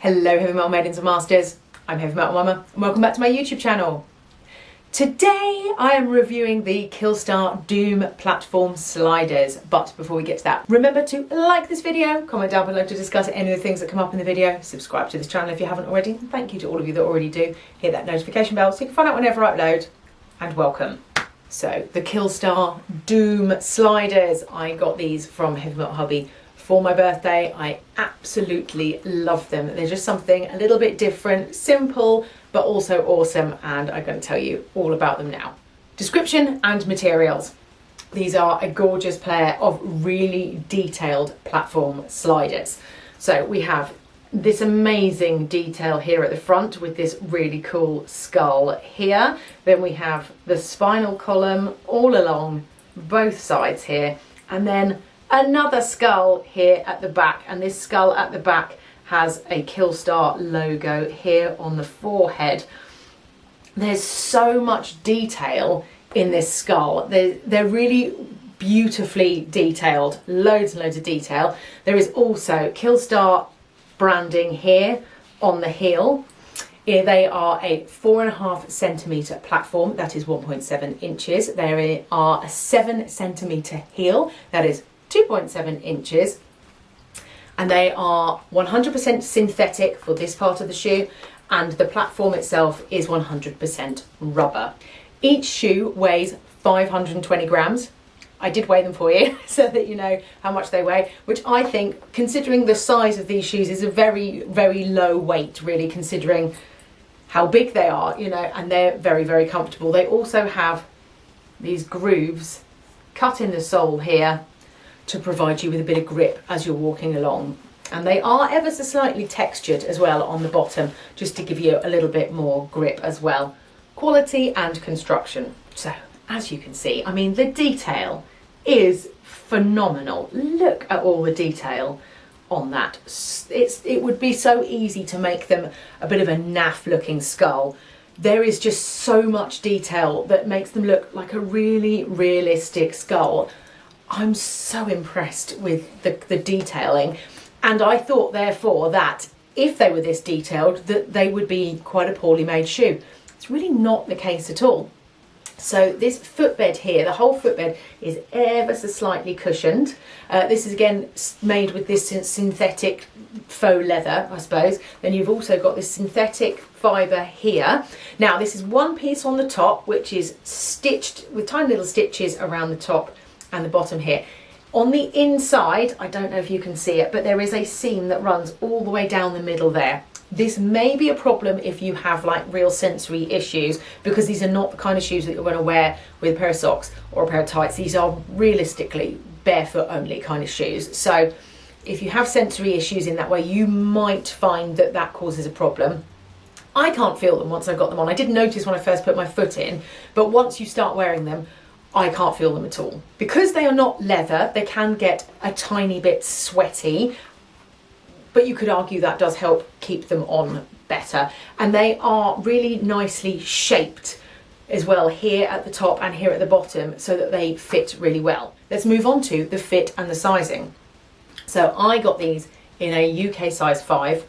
Hello Heavy Metal Maidens and Masters, I'm Heavy Metal Momma and welcome back to my YouTube channel. Today I am reviewing the Killstar Doom Platform Sliders, but before we get to that, remember to like this video, comment down below to discuss any of the things that come up in the video, subscribe to this channel if you haven't already, and thank you to all of you that already do, hit that notification bell so you can find out whenever I upload, and welcome. So the Killstar Doom Sliders, I got these from Heavy Metal Hubby for my birthday. I absolutely love them. They're just something a little bit different, simple, but also awesome, and I'm going to tell you all about them now. Description and materials. These are a gorgeous pair of really detailed platform sliders. So we have this amazing detail here at the front with this really cool skull here. Then we have the spinal column all along both sides here, and then another skull here at the back, and this skull at the back has a Killstar logo here on the forehead. There's so much detail in this skull. They're really beautifully detailed, loads and loads of detail. There is also Killstar branding here on the heel. Here they are a 4.5 centimetre platform, that is 1.7 inches. There are a 7 centimetre heel, that is 2.7 inches, and they are 100% synthetic for this part of the shoe, and the platform itself is 100% rubber. Each shoe weighs 520 grams. I did weigh them for you so that you know how much they weigh, which I think, considering the size of these shoes, is a very, very low weight, really, considering how big they are, you know, and they're very, very comfortable. They also have these grooves cut in the sole here to provide you with a bit of grip as you're walking along, and they are ever so slightly textured as well on the bottom, just to give you a little bit more grip as well. Quality and construction. So as you can see, I mean, the detail is phenomenal. Look at all the detail on that. It would be so easy to make them a bit of a naff looking skull. There is just so much detail that makes them look like a really realistic skull. I'm so impressed with the detailing, and I thought therefore that if they were this detailed that they would be quite a poorly made shoe. It's really not the case at all. So this footbed here, the whole footbed is ever so slightly cushioned. This is again made with this synthetic faux leather, I suppose. Then you've also got this synthetic fibre here. Now this is one piece on the top, which is stitched with tiny little stitches around the top and the bottom here. On the inside, I don't know if you can see it, but there is a seam that runs all the way down the middle there. This may be a problem if you have like real sensory issues, because these are not the kind of shoes that you're going to wear with a pair of socks or a pair of tights. These are realistically barefoot only kind of shoes. So if you have sensory issues in that way, you might find that that causes a problem. I can't feel them once I've got them on. I did notice when I first put my foot in, but once you start wearing them, I can't feel them at all. Because they are not leather, they can get a tiny bit sweaty, but you could argue that does help keep them on better. And they are really nicely shaped as well here at the top and here at the bottom, so that they fit really well. Let's move on to the fit and the sizing. So I got these in a UK size 5.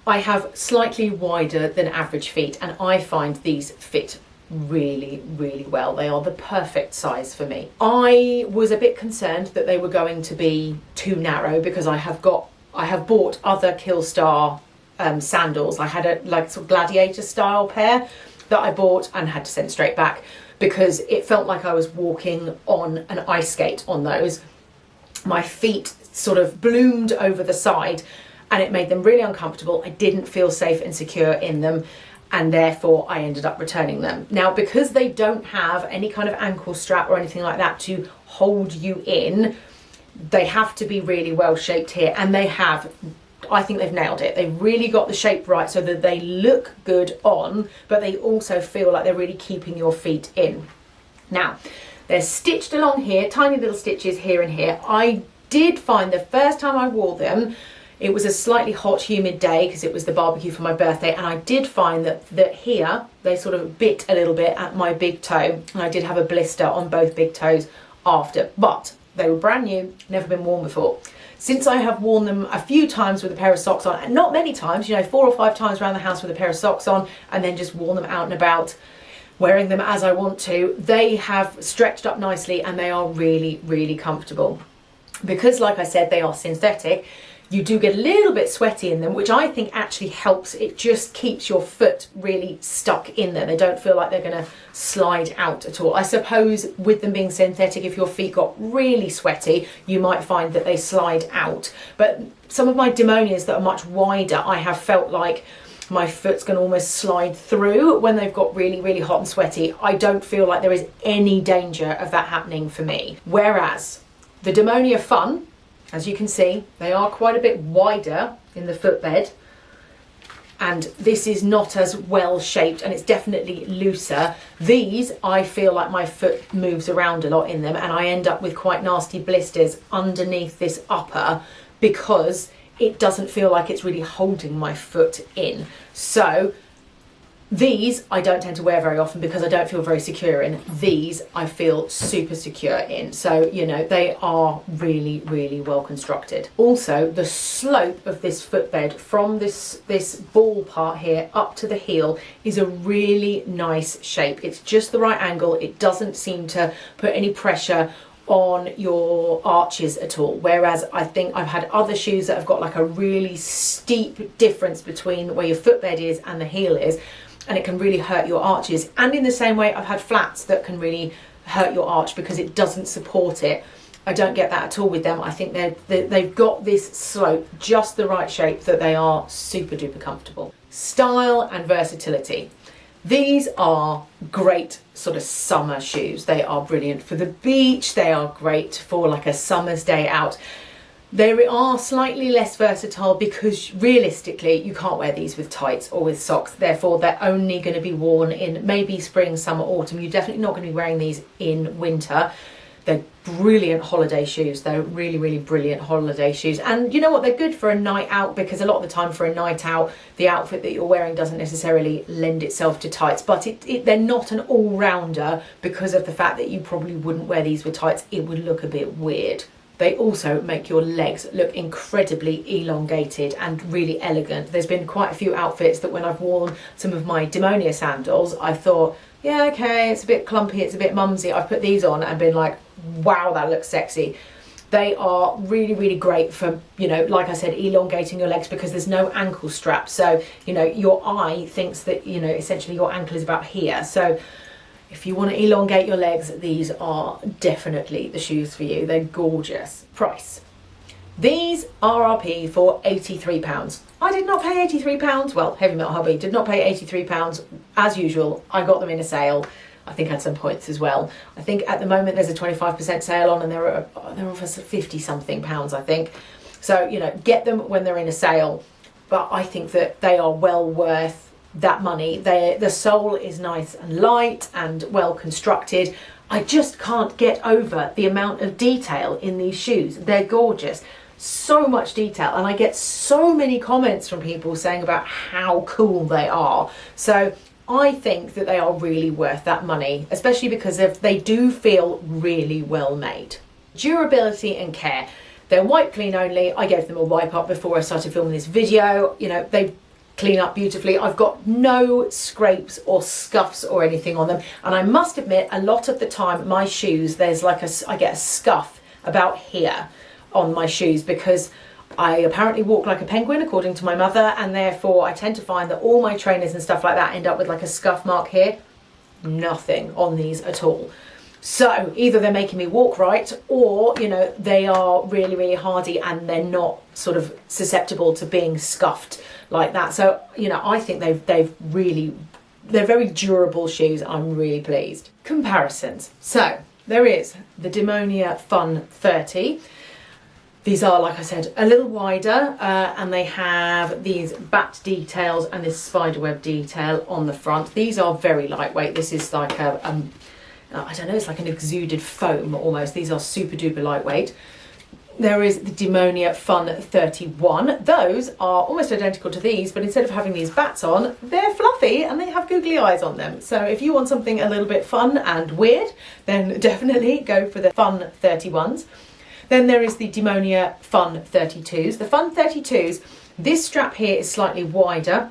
I have slightly wider than average feet, and I find these fit really, really well. They are the perfect size for me. I was a bit concerned that they were going to be too narrow, because I have bought other Killstar sandals. I had a like sort of gladiator style pair that I bought and had to send straight back, because it felt like I was walking on an ice skate on those. My feet sort of bloomed over the side and it made them really uncomfortable. I didn't feel safe and secure in them, and therefore I ended up returning them. Now, because they don't have any kind of ankle strap or anything like that to hold you in, they have to be really well shaped here, and they have. I think they've nailed it. They've really got the shape right so that they look good on, but they also feel like they're really keeping your feet in. Now, they're stitched along here, tiny little stitches here and here. I did find the first time I wore them, it was a slightly hot, humid day because it was the barbecue for my birthday, and I did find that here they sort of bit a little bit at my big toe, and I did have a blister on both big toes after. But They were brand new, never been worn before. Since I have worn them a few times with a pair of socks on, and not many times, you know, 4 or 5 times around the house with a pair of socks on, and then just worn them out and about, wearing them as I want to, they have stretched up nicely and they are really, really comfortable. Because, like I said, they are synthetic, you do get a little bit sweaty in them, which I think actually helps. It just keeps your foot really stuck in there. They don't feel like they're going to slide out at all. I suppose with them being synthetic, if your feet got really sweaty, you might find that they slide out. But some of my Demonias that are much wider, I have felt like my foot's going to almost slide through when they've got really, really hot and sweaty. I don't feel like there is any danger of that happening for me. Whereas the Demonia Fun, as you can see, they are quite a bit wider in the footbed, and this is not as well shaped and it's definitely looser. These, I feel like my foot moves around a lot in them and I end up with quite nasty blisters underneath this upper because it doesn't feel like it's really holding my foot in. So these I don't tend to wear very often because I don't feel very secure in. These I feel super secure in. So, you know, they are really, really well constructed. Also, the slope of this footbed from this ball part here up to the heel is a really nice shape. It's just the right angle. It doesn't seem to put any pressure on your arches at all, whereas I think I've had other shoes that have got like a really steep difference between where your footbed is and the heel is, and it can really hurt your arches. And in the same way, I've had flats that can really hurt your arch because it doesn't support it. I don't get that at all with them. I think they've got this slope, just the right shape, that they are super duper comfortable. Style and versatility. These are great sort of summer shoes. They are brilliant for the beach. They are great for like a summer's day out. They are slightly less versatile because realistically you can't wear these with tights or with socks. Therefore, they're only going to be worn in maybe spring, summer, autumn. You're definitely not going to be wearing these in winter. They're brilliant holiday shoes. They're really, really brilliant holiday shoes. And you know what? They're good for a night out because a lot of the time for a night out, the outfit that you're wearing doesn't necessarily lend itself to tights. But they're not an all-rounder because of the fact that you probably wouldn't wear these with tights. It would look a bit weird. They also make your legs look incredibly elongated and really elegant. There's been quite a few outfits that when I've worn some of my Demonia sandals, I thought, yeah, okay, it's a bit clumpy, it's a bit mumsy. I've put these on and been like, wow, that looks sexy. They are really, really great for, you know, like I said, elongating your legs because there's no ankle strap. So, you know, your eye thinks that, you know, essentially your ankle is about here. So if you want to elongate your legs, these are definitely the shoes for you. They're gorgeous. Price. These RRP for £83. I did not pay £83. Well, Heavy Metal Hobby did not pay £83. As usual, I got them in a sale. I think I had some points as well. I think at the moment there's a 25% sale on and they're offering 50 something pounds, I think. So, you know, get them when they're in a sale. But I think that they are well worth that money. The sole is nice and light and well constructed. I just can't get over the amount of detail in these shoes. They're gorgeous. So much detail, and I get so many comments from people saying about how cool they are. So I think that they are really worth that money, especially because they do feel really well made. Durability and care. They're wipe clean only. I gave them a wipe up before I started filming this video. You know, they clean up beautifully. I've got no scrapes or scuffs or anything on them, and I must admit a lot of the time my shoes, there's like I get a scuff about here on my shoes because I apparently walk like a penguin according to my mother, and therefore I tend to find that all my trainers and stuff like that end up with like a scuff mark here. Nothing on these at all. So either they're making me walk right, or, you know, they are really, really hardy and they're not sort of susceptible to being scuffed like that. So, you know, I think they're very durable shoes. I'm really pleased. Comparisons. So there is the Demonia Fun 30. These are, like I said, a little wider and they have these bat details and this spiderweb detail on the front. These are very lightweight. This is like I don't know, it's like an exuded foam almost. These are super duper lightweight. There is the Demonia Fun 31. Those are almost identical to these, but instead of having these bats on, they're fluffy and they have googly eyes on them. So if you want something a little bit fun and weird, then definitely go for the Fun 31s. Then there is the Demonia Fun 32s. The Fun 32s, this strap here is slightly wider,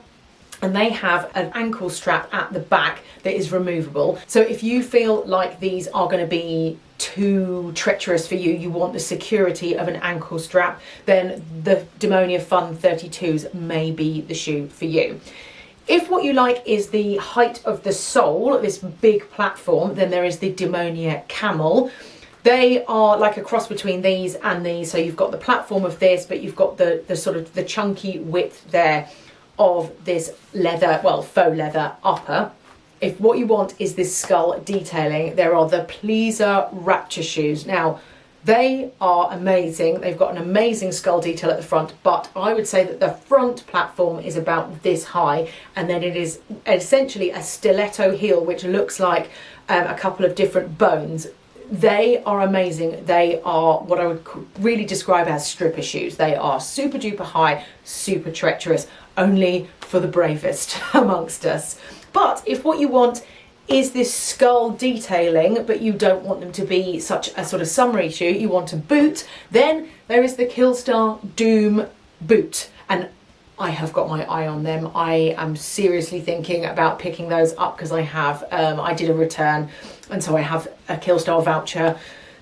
and they have an ankle strap at the back that is removable. So if you feel like these are going to be too treacherous for you, you want the security of an ankle strap, then the Demonia Fun 32s may be the shoe for you. If what you like is the height of the sole, this big platform, then there is the Demonia Camel. They are like a cross between these and these. So you've got the platform of this, but you've got the sort of the chunky width there of this leather, well, faux leather upper. If what you want is this skull detailing, there are the Pleaser Rapture shoes. Now, they are amazing. They've got an amazing skull detail at the front, but I would say that the front platform is about this high, and then it is essentially a stiletto heel, which looks like a couple of different bones. They are amazing. They are what I would really describe as stripper shoes. They are super duper high, super treacherous, only for the bravest amongst us. But if what you want is this skull detailing, but you don't want them to be such a sort of summery shoe, you want a boot, then there is the Killstar Doom boot. And I have got my eye on them. I am seriously thinking about picking those up because I did a return, and so I have a Killstar voucher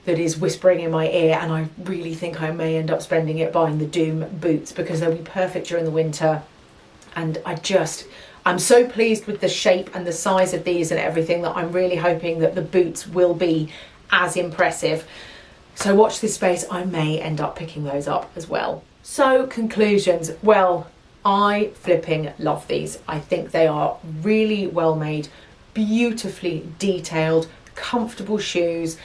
that is whispering in my ear, and I really think I may end up spending it buying the Doom boots because they'll be perfect during the winter. And I'm so pleased with the shape and the size of these and everything that I'm really hoping that the boots will be as impressive. So watch this space, I may end up picking those up as well. So conclusions, well, I flipping love these. I think they are really well made, beautifully detailed, comfortable shoes.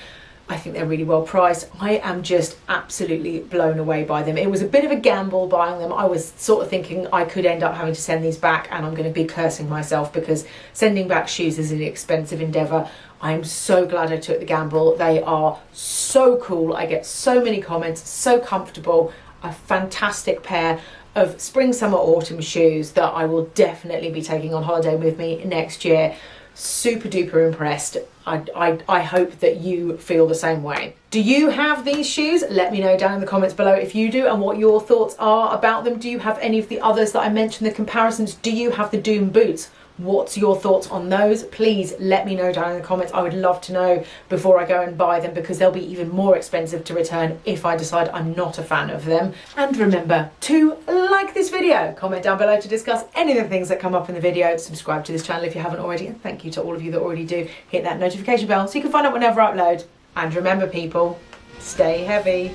I think they're really well priced. I am just absolutely blown away by them. It was a bit of a gamble buying them. I was sort of thinking I could end up having to send these back, and I'm going to be cursing myself because sending back shoes is an expensive endeavour. I'm so glad I took the gamble. They are so cool. I get so many comments, so comfortable. A fantastic pair of spring, summer, autumn shoes that I will definitely be taking on holiday with me next year. Super duper impressed. I hope that you feel the same way. Do you have these shoes? Let me know down in the comments below if you do and what your thoughts are about them. Do you have any of the others that I mentioned, the comparisons? Do you have the Doom boots? What's your thoughts on those? Please let me know down in the comments. I would love to know before I go and buy them, because they'll be even more expensive to return if I decide I'm not a fan of them. And remember to like this video, comment down below to discuss any of the things that come up in the video, subscribe to this channel if you haven't already, and thank you to all of you that already do. Hit that notification bell so you can find out whenever I upload. And remember people, stay heavy.